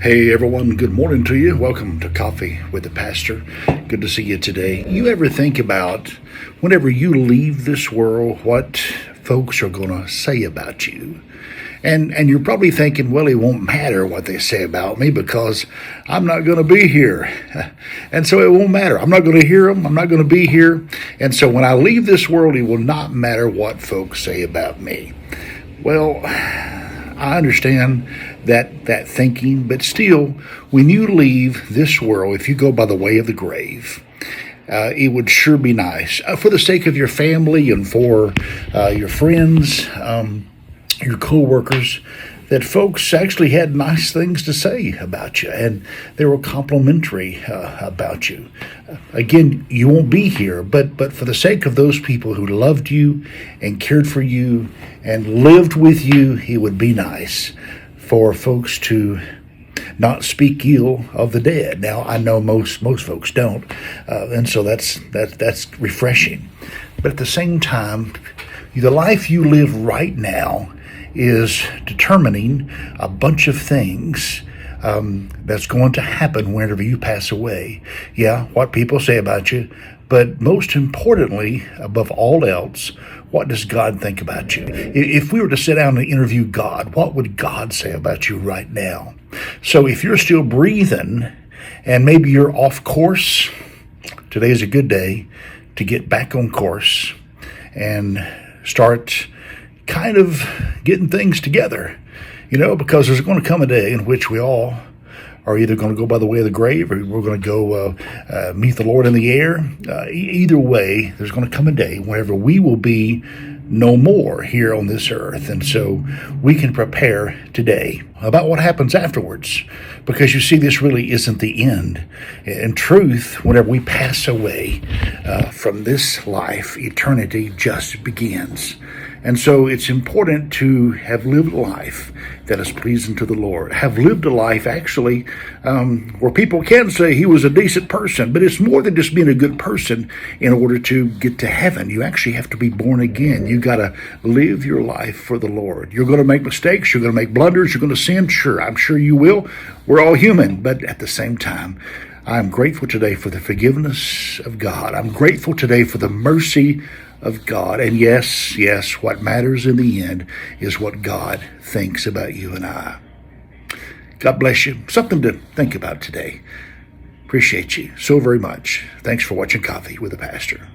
Hey everyone, good morning to you. Welcome to Coffee with the Pastor. Good to see you today. You ever think about whenever you leave this world, what folks are going to say about you? And you're probably thinking, well, it won't matter what they say about me because I'm not going to be here. And so it won't matter. I'm not going to hear them. I'm not going to be here. And so when I leave this world, it will not matter what folks say about me. Well, I understand that thinking, but still, when you leave this world, if you go by the way of the grave, it would sure be nice for the sake of your family and for your friends, your co-workers, that folks actually had nice things to say about you and they were complimentary about you. Again, you won't be here, but for the sake of those people who loved you and cared for you and lived with you, it would be nice for folks to not speak ill of the dead. Now, I know most folks don't, and so that's refreshing. But at the same time, the life you live right now is determining a bunch of things that's going to happen whenever you pass away. Yeah, what people say about you, but most importantly, above all else, what does God think about you? If we were to sit down and interview God, what would God say about you right now? So if you're still breathing and maybe you're off course, today is a good day to get back on course and start kind of getting things together, because there's going to come a day in which we all are either going to go by the way of the grave or we're going to go meet the Lord in the air. Either way, there's going to come a day whenever we will be no more here on this earth. And so we can prepare today about what happens afterwards, because you see, this really isn't the end. In truth, whenever we pass away from this life, eternity just begins. And so it's important to have lived a life that is pleasing to the Lord. Have lived a life, actually, where people can say he was a decent person, but it's more than just being a good person in order to get to heaven. You actually have to be born again. You got to live your life for the Lord. You're going to make mistakes. You're going to make blunders. You're going to sin. Sure, I'm sure you will. We're all human, but at the same time, I'm grateful today for the forgiveness of God. I'm grateful today for the mercy of God. And yes, what matters in the end is what God thinks about you and I. God bless you. Something to think about today. Appreciate you so very much. Thanks for watching Coffee with the Pastor.